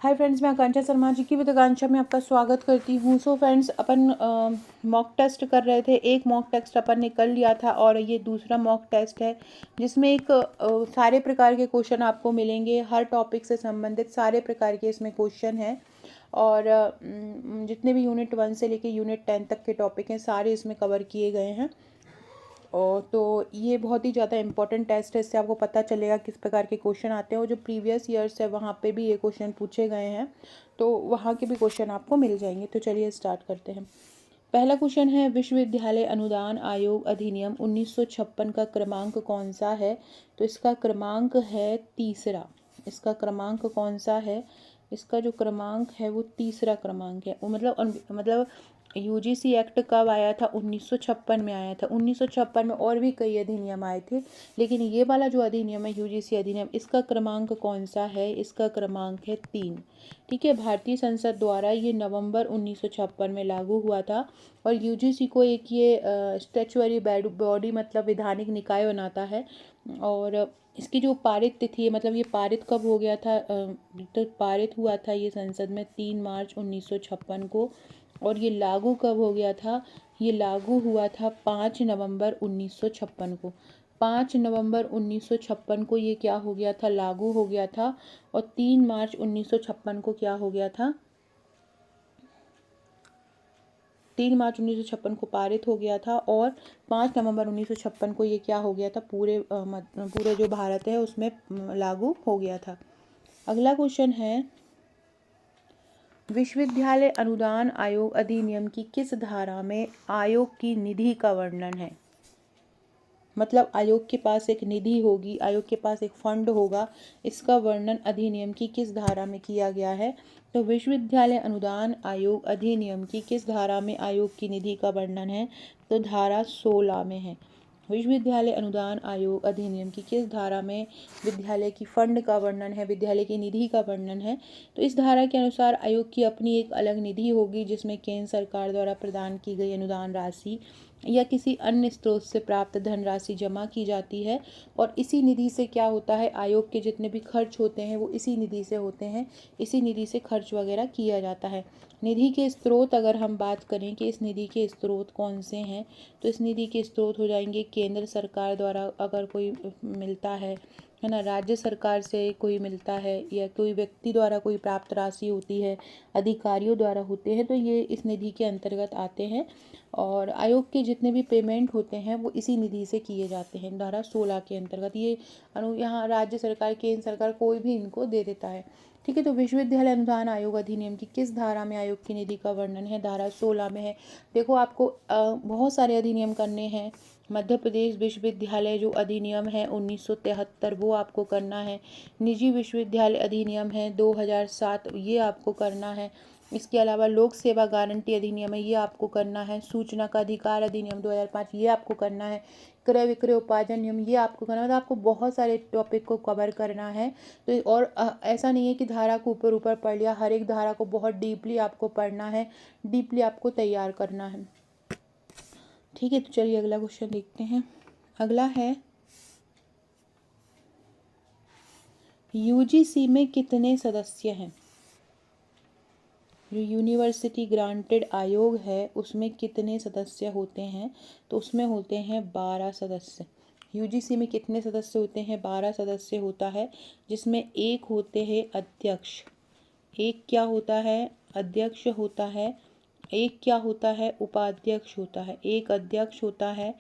Hi friends, मैं आकांक्षा शर्मा जी की with आकांक्षा में आपका स्वागत करती हूँ। सो फ्रेंड्स, अपन मॉक टेस्ट कर रहे थे। एक मॉक टेस्ट अपन ने कर लिया था और ये दूसरा मॉक टेस्ट है जिसमें एक सारे प्रकार के क्वेश्चन आपको मिलेंगे। हर टॉपिक से संबंधित सारे प्रकार के इसमें क्वेश्चन हैं और जितने भी यूनिट 1 से लेके यूनिट 10 तक के टॉपिक हैं सारे इसमें कवर किए गए हैं। और तो ये बहुत ही ज़्यादा इंपॉर्टेंट टेस्ट है। इससे आपको पता चलेगा किस प्रकार के क्वेश्चन आते हैं और जो प्रीवियस ईयर्स है वहाँ पे भी ये क्वेश्चन पूछे गए हैं, तो वहाँ के भी क्वेश्चन आपको मिल जाएंगे। तो चलिए स्टार्ट करते हैं। पहला क्वेश्चन है, विश्वविद्यालय अनुदान आयोग अधिनियम 1956 का क्रमांक कौन सा है? तो इसका क्रमांक है तीसरा। इसका क्रमांक कौन सा है? इसका जो क्रमांक है वो तीसरा क्रमांक है। वो मतलब यूजीसी एक्ट कब आया था? 1956 में आया था। 1956 में और भी कई अधिनियम आए थे, लेकिन ये वाला जो अधिनियम है यूजीसी अधिनियम, इसका क्रमांक कौन सा है? इसका क्रमांक है 3। ठीक है, भारतीय संसद द्वारा ये नवंबर 1956 में लागू हुआ था और यूजीसी को एक ये स्टैच्यूअरी बॉडी मतलब वैधानिक निकाय बनाता है। और इसकी जो पारित तिथि है, मतलब ये पारित कब हो गया था? तो पारित हुआ था ये संसद में 3 मार्च 1956 को। और ये लागू कब हो गया था? ये लागू हुआ था 5 नवंबर 1956 को। 5 नवंबर 1956 को ये क्या हो गया था? लागू हो गया था। और 3 मार्च 1956 को क्या हो गया था? 3 मार्च 1956 को पारित हो गया था और 5 नवंबर 1956 को ये क्या हो गया था? पूरे जो भारत है उसमें लागू हो गया था। अगला क्वेश्चन है, विश्वविद्यालय अनुदान आयोग अधिनियम की किस धारा में आयोग की निधि का वर्णन है? मतलब आयोग के पास एक निधि होगी, आयोग के पास एक फंड होगा, इसका वर्णन अधिनियम की किस धारा में किया गया है? तो विश्वविद्यालय अनुदान आयोग अधिनियम की किस धारा में आयोग की निधि का वर्णन है? तो धारा 16 में है। विश्वविद्यालय अनुदान आयोग अधिनियम की किस धारा में विद्यालय की फंड का वर्णन है, विद्यालय की निधि का वर्णन है? तो इस धारा के अनुसार आयोग की अपनी एक अलग निधि होगी जिसमें केंद्र सरकार द्वारा प्रदान की गई अनुदान राशि या किसी अन्य स्रोत से प्राप्त धनराशि जमा की जाती है। और इसी निधि से क्या होता है, आयोग के जितने भी खर्च होते हैं वो इसी निधि से होते हैं, इसी निधि से खर्च वगैरह किया जाता है। निधि के स्रोत अगर हम बात करें कि इस निधि के स्रोत कौन से हैं, तो इस निधि के स्रोत हो जाएंगे केंद्र सरकार द्वारा अगर कोई मिलता है ना, राज्य सरकार से कोई मिलता है या कोई व्यक्ति द्वारा कोई प्राप्त राशि होती है, अधिकारियों द्वारा होते हैं, तो ये इस निधि के अंतर्गत आते हैं। और आयोग के जितने भी पेमेंट होते हैं वो इसी निधि से किए जाते हैं। धारा 16 के अंतर्गत ये यहाँ राज्य सरकार, केंद्र सरकार कोई भी इनको दे देता है। ठीक है, तो विश्वविद्यालय अनुदान आयोग अधिनियम की किस धारा में आयोग की निधि का वर्णन है? धारा 16 में है। देखो, आपको बहुत सारे अधिनियम करने हैं। मध्य प्रदेश विश्वविद्यालय जो अधिनियम है 1973 वो आपको करना है। निजी विश्वविद्यालय अधिनियम है 2007, ये आपको करना है। इसके अलावा लोक सेवा गारंटी अधिनियम है, ये आपको करना है। सूचना का अधिकार अधिनियम 2005, ये आपको करना है। क्रय विक्रय उपार्जन नियम, ये आपको करना है। मतलब आपको बहुत सारे टॉपिक को कवर करना है। तो और ऐसा नहीं है कि धारा को ऊपर ऊपर पढ़ लिया, हर एक धारा को बहुत डीपली आपको पढ़ना है, डीपली आपको तैयार करना है। ठीक है, तो चलिए अगला क्वेश्चन देखते हैं। अगला है, यूजीसी में कितने सदस्य हैं? जो यूनिवर्सिटी ग्रांटेड आयोग है उसमें कितने सदस्य होते हैं? तो उसमें होते हैं 12 सदस्य। यूजीसी में कितने सदस्य होते हैं? 12 सदस्य होता है, जिसमें एक होते हैं अध्यक्ष। एक क्या होता है? अध्यक्ष होता है। एक क्या होता है? उपाध्यक्ष होता है। एक अध्यक्ष होता है,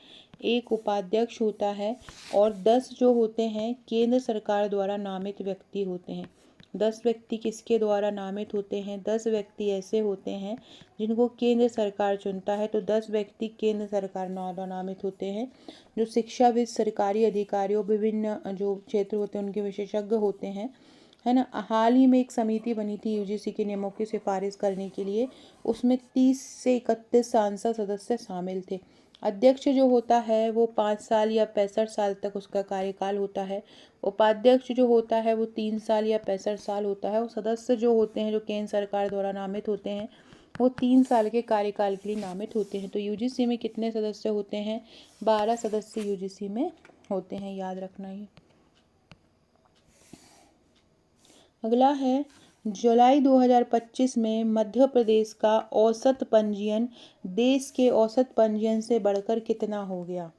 एक उपाध्यक्ष होता है और 10 जो होते हैं केंद्र सरकार द्वारा नामित व्यक्ति होते हैं। 10 व्यक्ति किसके द्वारा नामित होते हैं? 10 व्यक्ति ऐसे होते हैं जिनको केंद्र सरकार चुनता है। तो 10 व्यक्ति केंद्र सरकार द्वारा नामित होते हैं, जो शिक्षाविद, सरकारी अधिकारियों, विभिन्न जो क्षेत्र होते हैं उनके विशेषज्ञ होते हैं, है ना। हाल ही में एक समिति बनी थी यूजीसी के नियमों की सिफारिश करने के लिए, उसमें 30 से 31 सांसद सदस्य शामिल थे। अध्यक्ष जो होता है वो 5 साल या 65 साल तक उसका कार्यकाल होता है। उपाध्यक्ष जो होता है वो 3 साल या 65 साल होता है। और सदस्य जो होते हैं, जो केंद्र सरकार द्वारा नामित होते हैं, वो 3 साल के कार्यकाल के लिए नामित होते हैं। तो यूजीसी में कितने सदस्य होते हैं? 12 सदस्य यूजीसी में होते हैं, याद रखना ही। अगला है, जुलाई 2025 में मध्य प्रदेश का औसत पंजीयन देश के औसत पंजीयन से बढ़कर कितना हो गया?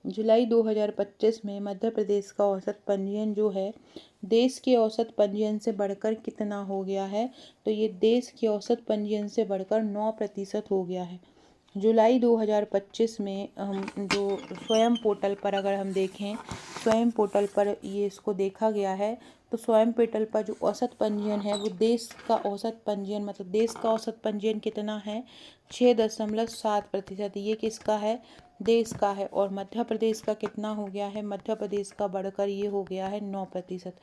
जुलाई 2025 में मध्य प्रदेश का औसत पंजीयन जो है देश के औसत पंजीयन से बढ़कर कितना हो गया है? तो ये देश के औसत पंजीयन से बढ़कर 9% हो गया है। जुलाई 2025 में हम जो स्वयं पोर्टल पर अगर हम देखें, स्वयं पोर्टल पर ये इसको देखा गया है, तो स्वयं पोर्टल पर जो औसत पंजीयन है वो देश का औसत पंजीयन, मतलब देश का औसत पंजीयन कितना है? 6.7%। ये किसका है? देश का है। और मध्य प्रदेश का कितना हो गया है? मध्य प्रदेश का बढ़कर ये हो गया है 9%।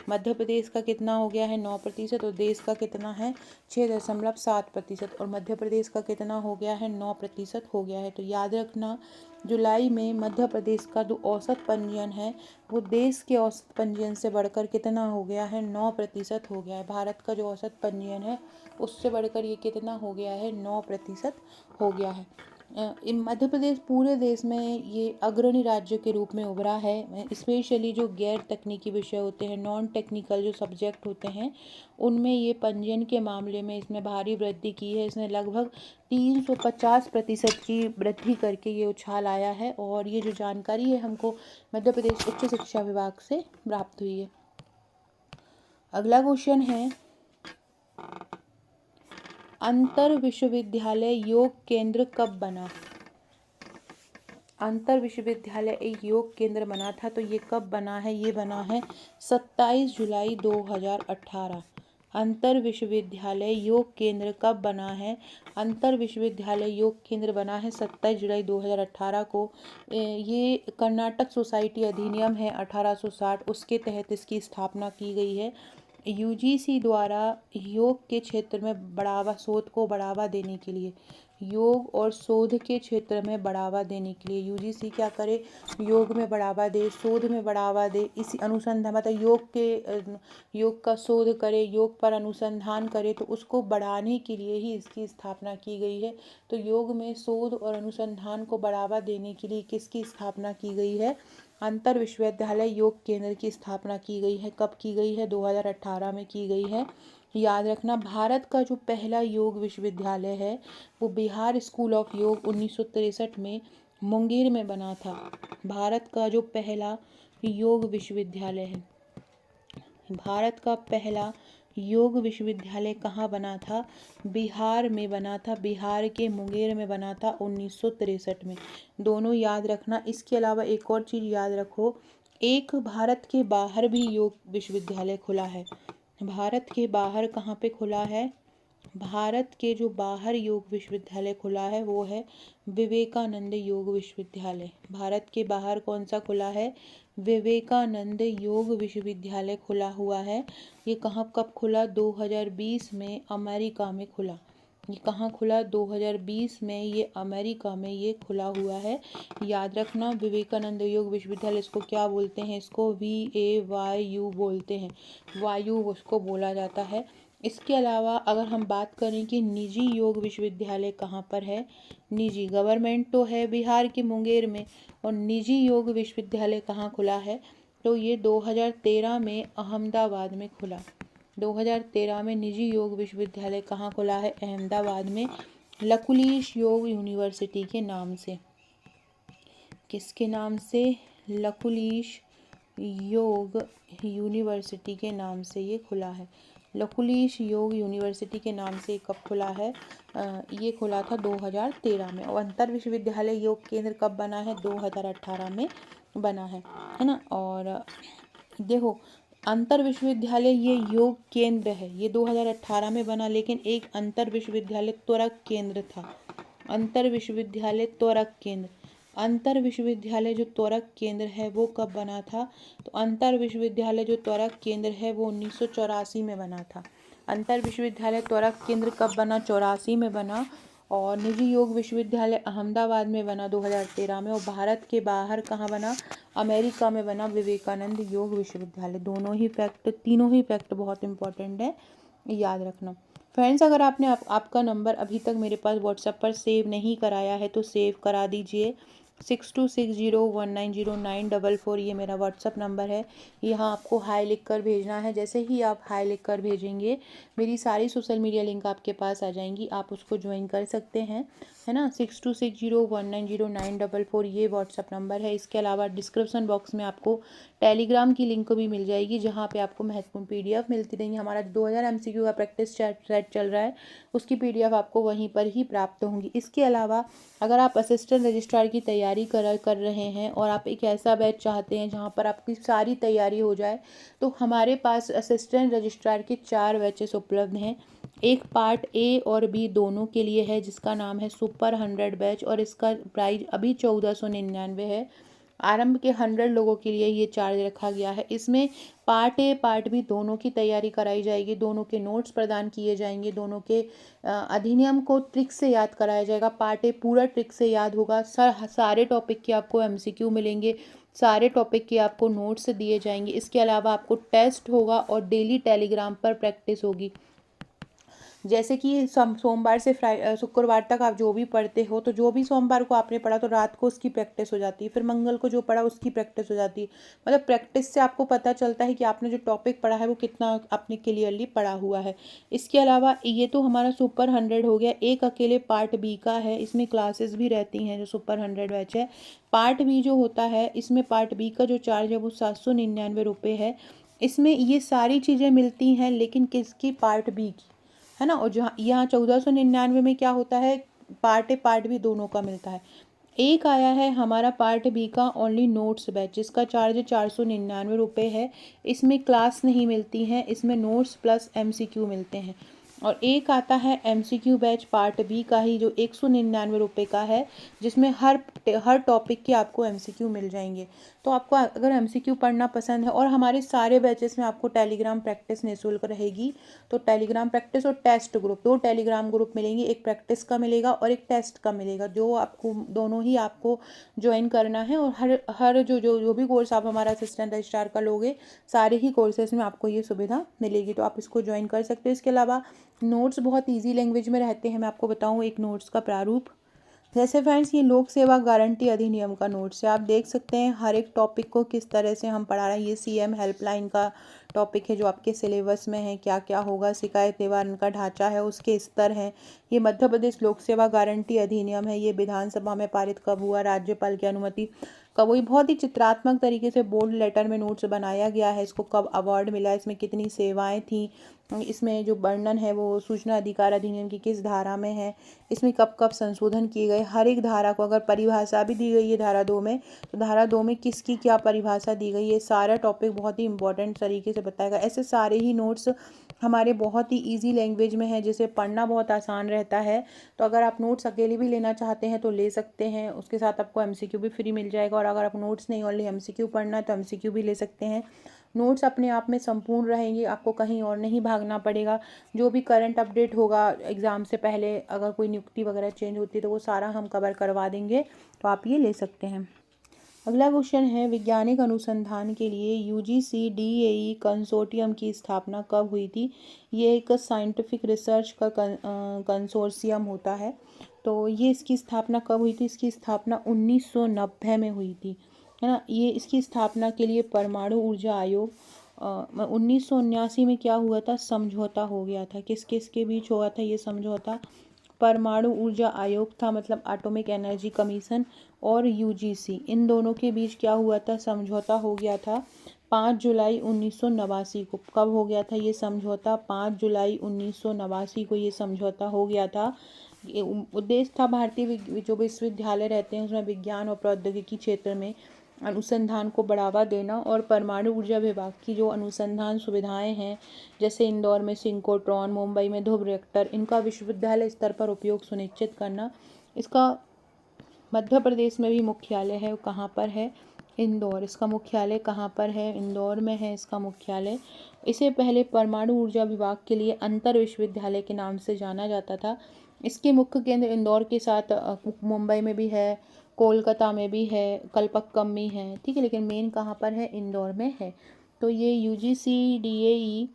मध्य प्रदेश का कितना हो गया है? 9%। और देश का कितना है? 6.7%। और मध्य प्रदेश का कितना हो गया है? 9% हो गया है। तो याद रखना, जुलाई में मध्य प्रदेश का जो औसत पंजीयन है वो देश के औसत पंजीयन से बढ़कर कितना हो गया है? 9% हो गया है। भारत का जो औसत पंजीयन है उससे बढ़कर ये कितना हो गया है? 9% हो गया है। इन मध्य प्रदेश पूरे देश में ये अग्रणी राज्य के रूप में उभरा है। स्पेशली जो गैर तकनीकी विषय होते हैं, नॉन टेक्निकल जो सब्जेक्ट होते हैं, उनमें ये पंजीयन के मामले में इसने भारी वृद्धि की है। इसने लगभग 350% की वृद्धि करके ये उछाल आया है। और ये जो जानकारी है हमको मध्य प्रदेश उच्च शिक्षा विभाग से प्राप्त हुई है। अगला क्वेश्चन है, अंतर विश्वविद्यालय योग केंद्र कब बना? अंतर विश्वविद्यालय एक योग केंद्र बना था, तो ये कब बना है? ये बना है 27 जुलाई 2018। अंतर विश्वविद्यालय योग केंद्र कब बना है? अंतर विश्वविद्यालय योग केंद्र बना है 27 जुलाई 2018 को। ये कर्नाटक सोसाइटी अधिनियम है 1860, उसके तहत इसकी स्थापना की गई है। यूजीसी द्वारा योग के क्षेत्र में बढ़ावा, शोध को बढ़ावा देने के लिए, योग और शोध के क्षेत्र में बढ़ावा देने के लिए यूजीसी क्या करे? योग में बढ़ावा दे, शोध में बढ़ावा दे, इसी अनुसंधान, मतलब योग का शोध करे, योग पर अनुसंधान करे, तो उसको बढ़ाने के लिए ही इसकी स्थापना की गई है। तो योग में शोध और अनुसंधान को बढ़ावा देने के लिए किसकी स्थापना की गई है? अंतर विश्वविद्यालय योग केंद्र की स्थापना की गई है। कब की गई है? 2018 में की गई है। याद रखना, भारत का जो पहला योग विश्वविद्यालय है वो बिहार स्कूल ऑफ योग 1963 में मुंगेर में बना था। भारत का जो पहला योग विश्वविद्यालय है, भारत का पहला योग विश्वविद्यालय कहाँ बना था? बिहार में बना था, बिहार के मुंगेर में बना था 1963 में। दोनों याद रखना। इसके अलावा एक और चीज़ याद रखो, एक भारत के बाहर भी योग विश्वविद्यालय खुला है। भारत के बाहर कहाँ पे खुला है? भारत के जो बाहर योग विश्वविद्यालय खुला है वो है विवेकानंद योग विश्वविद्यालय। भारत के बाहर कौन सा खुला है? विवेकानंद योग विश्वविद्यालय खुला हुआ है। ये कहाँ कब खुला? 2020 में अमेरिका में खुला। ये कहाँ खुला? 2020 में ये अमेरिका में ये खुला हुआ है। याद रखना, विवेकानंद योग विश्वविद्यालय, इसको क्या बोलते हैं? इसको VAYU बोलते हैं, वायु उसको बोला जाता है। इसके अलावा अगर हम बात करें कि निजी योग विश्वविद्यालय कहाँ पर है, निजी, गवर्नमेंट तो है बिहार के मुंगेर में, और निजी योग विश्वविद्यालय कहाँ खुला है? तो ये 2013 में अहमदाबाद में खुला। 2013 में निजी योग विश्वविद्यालय कहाँ खुला है? अहमदाबाद में, लकुलिश योग यूनिवर्सिटी के नाम से। किसके नाम से? लकुलिश योग यूनिवर्सिटी के नाम से ये खुला है। लकुलिश योग यूनिवर्सिटी के नाम से कब खुला है? ये खुला था 2013 में। और अंतर विश्वविद्यालय योग केंद्र कब बना है? 2018 में बना है ना। और देखो, अंतर विश्वविद्यालय ये योग केंद्र है, ये 2018 में बना, लेकिन एक अंतर विश्वविद्यालय त्वरक केंद्र था। अंतर विश्वविद्यालय त्वरक केंद्र, अंतर विश्वविद्यालय जो त्वरक केंद्र है वो कब बना था? तो अंतर विश्वविद्यालय जो त्वरक केंद्र है वो 1984 में बना था। अंतर विश्वविद्यालय त्वरक केंद्र कब बना? 84 में बना। और निजी योग विश्वविद्यालय अहमदाबाद में बना 2013 में। और भारत के बाहर कहाँ बना? अमेरिका में बना विवेकानंद योग विश्वविद्यालय। दोनों ही फैक्ट, तीनों ही फैक्ट बहुत इंपॉर्टेंट है, याद रखना। फ्रेंड्स, अगर आपने आपका नंबर अभी तक मेरे पास व्हाट्सएप पर सेव नहीं कराया है तो सेव करा दीजिए। 6260190944 ये मेरा व्हाट्सअप नंबर है। यहाँ आपको हाय लिख कर भेजना है। जैसे ही आप हाय लिख कर भेजेंगे मेरी सारी सोशल मीडिया लिंक आपके पास आ जाएंगी, आप उसको ज्वाइन कर सकते हैं, है ना। 6260190944 ये व्हाट्सअप नंबर है। इसके अलावा डिस्क्रिप्शन बॉक्स में आपको टेलीग्राम की लिंक भी मिल जाएगी, जहाँ पे आपको महत्वपूर्ण पीडीएफ मिलती रहेंगी। हमारा 2000 एमसीक्यू का प्रैक्टिस सेट चल रहा है, उसकी पीडीएफ आपको वहीं पर ही प्राप्त होंगी। इसके अलावा अगर आप असिस्टेंट रजिस्ट्रार की तैयारी कर रहे हैं और आप एक ऐसा बैच चाहते हैं जहाँ पर आपकी सारी तैयारी हो जाए, तो हमारे पास असिस्टेंट रजिस्ट्रार के 4 बैचेस उपलब्ध हैं। एक पार्ट ए और बी दोनों के लिए है, जिसका नाम है सुपर 100 बैच, और इसका प्राइस अभी 1499 है। आरंभ के 100 लोगों के लिए ये चार्ज रखा गया है। इसमें पार्ट ए पार्ट बी दोनों की तैयारी कराई जाएगी, दोनों के नोट्स प्रदान किए जाएंगे, दोनों के अधिनियम को ट्रिक से याद कराया जाएगा। पार्ट ए पूरा ट्रिक से याद होगा, सारे टॉपिक के आपको एमसीक्यू मिलेंगे, सारे टॉपिक के आपको नोट्स दिए जाएंगे। इसके अलावा आपको टेस्ट होगा और डेली टेलीग्राम पर प्रैक्टिस होगी। जैसे कि सोमवार से शुक्रवार तक आप जो भी पढ़ते हो, तो जो भी सोमवार को आपने पढ़ा तो रात को उसकी प्रैक्टिस हो जाती है, फिर मंगल को जो पढ़ा उसकी प्रैक्टिस हो जाती है। मतलब प्रैक्टिस से आपको पता चलता है कि आपने जो टॉपिक पढ़ा है वो कितना आपने क्लियरली पढ़ा हुआ है। इसके अलावा ये तो हमारा सुपर 100 हो गया। एक अकेले पार्ट बी का है, इसमें क्लासेस भी रहती हैं, जो सुपर 100 बैच है। पार्ट बी जो होता है, इसमें पार्ट बी का जो चार्ज है वो 799 रुपये है। इसमें ये सारी चीज़ें मिलती हैं, लेकिन किसकी? पार्ट बी की, है ना। और जहाँ यहाँ 1499 में क्या होता है, पार्ट ए पार्ट बी दोनों का मिलता है। एक आया है हमारा पार्ट बी का ओनली नोट्स बैच, जिसका चार्ज 499 रुपये है। इसमें क्लास नहीं मिलती है, इसमें नोट्स प्लस एमसीक्यू मिलते हैं। और एक आता है एमसीक्यू बैच पार्ट बी का ही, जो 199 रुपये का है, जिसमें हर टॉपिक के आपको एमसीक्यू मिल जाएंगे। तो आपको अगर एमसीक्यू पढ़ना पसंद है, और हमारे सारे बैचेस में आपको टेलीग्राम प्रैक्टिस निःशुल्क रहेगी, तो टेलीग्राम प्रैक्टिस और टेस्ट ग्रुप, 2 टेलीग्राम ग्रुप मिलेंगे, एक प्रैक्टिस का मिलेगा और एक टेस्ट का मिलेगा, जो आपको दोनों ही आपको ज्वाइन करना है। और हर हर जो भी कोर्स आप हमारा असिस्टेंट रजिस्ट्रार का लोगे, सारे ही कोर्सेज में आपको ये सुविधा मिलेगी, तो आप इसको ज्वाइन कर सकते हो। इसके अलावा नोट्स बहुत ईजी लैंग्वेज में रहते हैं। मैं आपको बताऊँ एक नोट्स का प्रारूप। जैसे फ्रेंड्स, ये लोक सेवा गारंटी अधिनियम का नोट्स है। आप देख सकते हैं हर एक टॉपिक को किस तरह से हम पढ़ा रहे हैं। ये सीएम हेल्पलाइन का टॉपिक है, जो आपके सिलेबस में है, क्या क्या होगा, शिकायत निवारण का ढांचा है, उसके स्तर हैं। ये मध्य प्रदेश लोक सेवा गारंटी अधिनियम है। ये विधानसभा में पारित कब हुआ, राज्यपाल की अनुमति कब हुई। बहुत ही चित्रात्मक तरीके से बोल्ड लेटर में नोट्स बनाया गया है। इसको कब अवार्ड मिला, इसमें कितनी सेवाएं थी, इसमें जो वर्णन है वो सूचना अधिकार अधिनियम की किस धारा में है, इसमें कब कब संशोधन किए गए, हर एक धारा को अगर परिभाषा भी दी गई है धारा 2 में, तो धारा 2 में किसकी क्या परिभाषा दी गई है, सारा टॉपिक बहुत ही इंपॉर्टेंट तरीके से बताएगा। ऐसे सारे ही नोट्स हमारे बहुत ही ईजी लैंग्वेज में है, जिसे पढ़ना बहुत आसान रहता है। तो अगर आप नोट्स अकेले भी लेना चाहते हैं तो ले सकते हैं, उसके साथ आपको एमसीक्यू भी फ्री मिल जाएगा। और अगर आप नोट्स नहीं ओनली एमसीक्यू पढ़ना है तो एमसीक्यू भी ले सकते हैं। नोट्स अपने आप में संपूर्ण रहेंगे, आपको कहीं और नहीं भागना पड़ेगा। जो भी करंट अपडेट होगा एग्ज़ाम से पहले, अगर कोई नियुक्ति वगैरह चेंज होती है तो वो सारा हम कवर करवा देंगे, तो आप ये ले सकते हैं। अगला क्वेश्चन है, वैज्ञानिक अनुसंधान के लिए यूजीसी डीएई कंसोर्टियम की स्थापना कब हुई थी। ये एक साइंटिफिक रिसर्च का कंसोर्शियम होता है। तो ये इसकी स्थापना कब हुई थी? इसकी स्थापना 1990 में हुई थी, है ना। ये इसकी स्थापना के लिए परमाणु ऊर्जा आयोग 1979 में क्या हुआ था, समझौता हो गया था। किस किस के बीच हुआ था ये समझौता? परमाणु ऊर्जा आयोग था, मतलब एटॉमिक एनर्जी कमीशन, और यूजीसी, इन दोनों के बीच क्या हुआ था, समझौता हो गया था 5 जुलाई 1989 को। कब हो गया था ये समझौता? 5 जुलाई 1989 को ये समझौता हो गया था। उद्देश्य था भारतीय जो विश्वविद्यालय रहते हैं उसमें विज्ञान और प्रौद्योगिकी क्षेत्र में अनुसंधान को बढ़ावा देना, और परमाणु ऊर्जा विभाग की जो अनुसंधान सुविधाएं हैं, जैसे इंदौर में सिंक्रोट्रॉन, मुंबई में ध्रुव रिएक्टर, इनका विश्वविद्यालय स्तर पर उपयोग सुनिश्चित करना। इसका मध्य प्रदेश में भी मुख्यालय है, कहाँ पर है? इंदौर। इसका मुख्यालय कहाँ पर है? इंदौर में है इसका मुख्यालय। इसे पहले परमाणु ऊर्जा विभाग के लिए अंतर विश्वविद्यालय के नाम से जाना जाता था। इसके मुख्य केंद्र इंदौर के साथ मुंबई में भी है, कोलकाता में भी है, कलपक्कम में है, ठीक है, लेकिन मेन कहाँ पर है? इंदौर में है। तो ये यूजीसी डीएई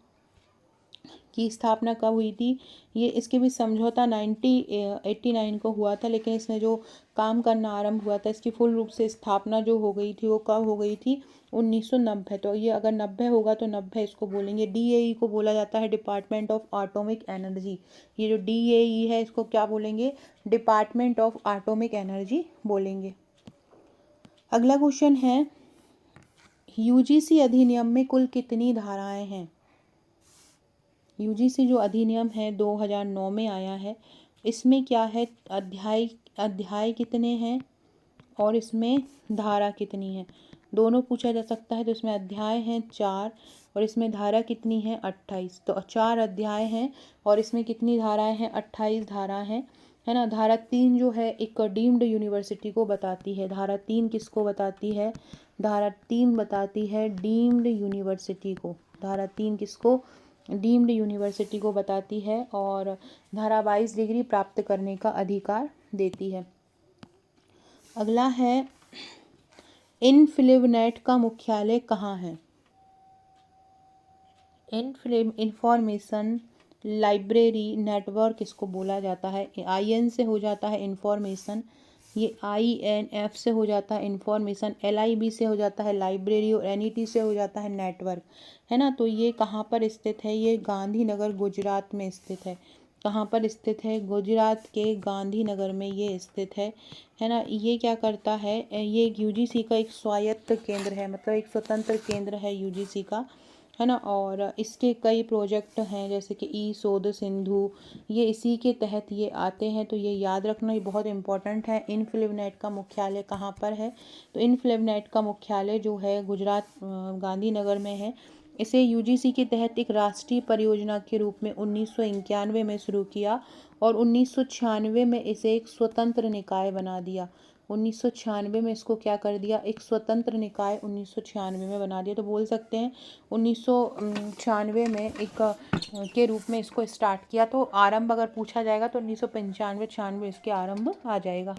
की स्थापना कब हुई थी? ये इसके भी समझौता 1989 को हुआ था, लेकिन इसमें जो काम करना आरंभ हुआ था, इसकी फुल रूप से स्थापना जो हो गई थी वो कब हो गई थी? 1990। तो ये अगर 90 होगा तो 90 इसको बोलेंगे। DAE को बोला जाता है डिपार्टमेंट ऑफ एटॉमिक एनर्जी। ये जो DAE है इसको क्या बोलेंगे? डिपार्टमेंट ऑफ एटॉमिक एनर्जी बोलेंगे। अगला क्वेश्चन है, UGC अधिनियम में कुल कितनी धाराएं हैं? UGC जो अधिनियम है 2009 में आया है, इसमें क्या है? अध्याय कितने हैं और इसमें धारा कितनी है? दोनों पूछा जा सकता है। तो इसमें अध्याय हैं 4 और इसमें धारा कितनी है? 28। तो 4 अध्याय हैं और इसमें कितनी धाराएं हैं? 28 धारा हैं, है ना। धारा 3 जो है एक डीम्ड यूनिवर्सिटी को बताती है। धारा 3 किसको बताती है? धारा 3 बताती है डीम्ड यूनिवर्सिटी को। धारा 3 किसको? डीम्ड यूनिवर्सिटी को बताती है और धारा 22 डिग्री प्राप्त करने का अधिकार देती है। अगला है, इनफिलिवनेट का मुख्यालय कहाँ है? इंफॉर्मेशन लाइब्रेरी नेटवर्क इसको बोला जाता है। IN से हो जाता है इंफॉर्मेशन, ये INF से हो जाता है इंफॉर्मेशन, LIB से हो जाता है लाइब्रेरी और NET से हो जाता है नेटवर्क, है ना। तो ये कहाँ पर स्थित है? ये गांधीनगर गुजरात में स्थित है। कहाँ पर स्थित है? गुजरात के गांधीनगर में ये स्थित है ना। ये क्या करता है? ये UGC का एक स्वायत्त केंद्र है, मतलब एक स्वतंत्र केंद्र है UGC का, है ना। और इसके कई प्रोजेक्ट हैं जैसे कि शोध सिंधु, ये इसी के तहत ये आते हैं। तो ये याद रखना, ये बहुत इंपॉर्टेंट है। इनफिलिवनेट का मुख्यालय कहाँ पर है? तो इनफिलिवनेट का मुख्यालय जो है गुजरात गांधीनगर में है। इसे UGC के तहत एक राष्ट्रीय परियोजना के रूप में 1991 में शुरू किया और 1996 में इसे एक स्वतंत्र निकाय बना दिया। 1996 में इसको क्या कर दिया? एक स्वतंत्र निकाय 1996 में बना दिया। तो बोल सकते हैं 1996 में एक के रूप में इसको स्टार्ट किया। तो आरंभ अगर पूछा जाएगा तो 1995-96 इसके आरंभ आ जाएगा।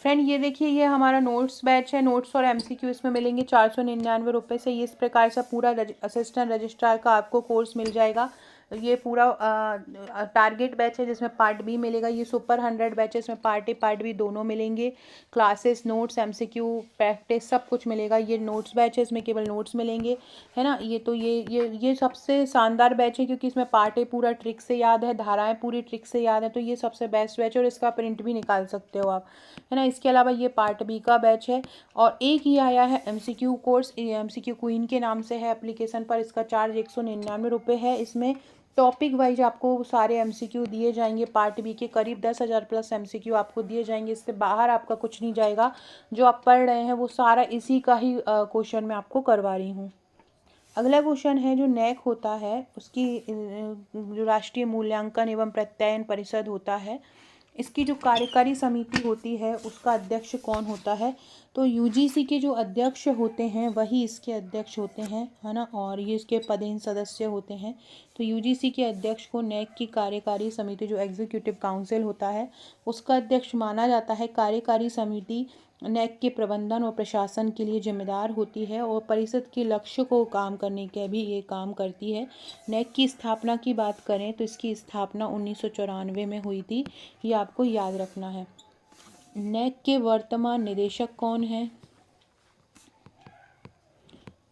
फ्रेंड ये देखिए, ये हमारा नोट्स बैच है। नोट्स और MCQ इसमें मिलेंगे 499 रुपये से। ये इस प्रकार से पूरा असिस्टेंट रजिस्ट्रार का आपको कोर्स मिल जाएगा। ये पूरा टारगेट बैच है जिसमें पार्ट B मिलेगा। ये सुपर 100 बैच है, इसमें पार्ट A पार्ट B दोनों मिलेंगे। क्लासेस, नोट्स, MCQ, प्रैक्टिस सब कुछ मिलेगा। ये नोट्स बैच है, इसमें केवल नोट्स मिलेंगे, है ना। ये तो ये सबसे शानदार बैच है क्योंकि इसमें पार्ट A पूरा ट्रिक से याद है, धाराएं पूरी ट्रिक से याद है। तो ये सबसे बेस्ट बैच है और इसका प्रिंट भी निकाल सकते हो आप, है ना। इसके अलावा ये पार्ट B का बैच है और एक ही आया है MCQ कोर्स, MCQ क्वीन के नाम से है एप्लीकेशन पर। इसका चार्ज 199 रुपये है। इसमें टॉपिक वाइज आपको सारे MCQ दिए जाएंगे। पार्ट B के करीब 10,000 प्लस MCQ आपको दिए जाएंगे। इससे बाहर आपका कुछ नहीं जाएगा। जो आप पढ़ रहे हैं वो सारा इसी का ही क्वेश्चन मैं आपको करवा रही हूँ। अगला क्वेश्चन है, जो NAAC होता है उसकी जो राष्ट्रीय मूल्यांकन एवं प्रत्ययन परिषद होता है, इसकी जो कार्यकारी समिति होती है उसका अध्यक्ष कौन होता है? तो UGC के जो अध्यक्ष होते हैं वही इसके अध्यक्ष होते हैं, है ना। और ये इसके पदेन सदस्य होते हैं। तो UGC के अध्यक्ष को NAAC की कार्यकारी समिति जो एग्जीक्यूटिव काउंसिल होता है उसका अध्यक्ष माना जाता है। कार्यकारी समिति NAAC के प्रबंधन और प्रशासन के लिए जिम्मेदार होती है और परिषद के लक्ष्य को काम करने के भी ये काम करती है। NAAC की स्थापना की बात करें तो इसकी स्थापना 1994 में हुई थी, ये आपको याद रखना है। NAAC के वर्तमान निदेशक कौन है?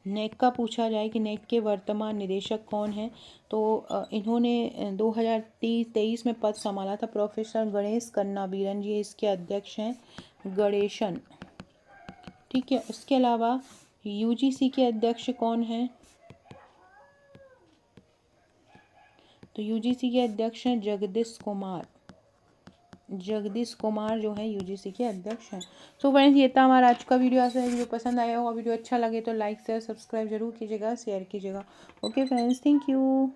NAAC का पूछा जाए कि NAAC के वर्तमान निदेशक कौन है, तो इन्होंने 2023 में पद संभाला था। प्रोफेसर गणेश कन्नाबीरन जी इसके अध्यक्ष हैं, गणेशन, ठीक है। उसके अलावा UGC के अध्यक्ष कौन है? तो UGC के अध्यक्ष हैं जगदीश कुमार। जगदीश कुमार जो है UGC के अध्यक्ष हैं। सो फ्रेंड्स ये था हमारा आज का वीडियो। ऐसा वीडियो पसंद आया होगा, वीडियो अच्छा लगे तो लाइक शेयर सब्सक्राइब जरूर कीजिएगा, शेयर कीजिएगा। Okay friends, thank you.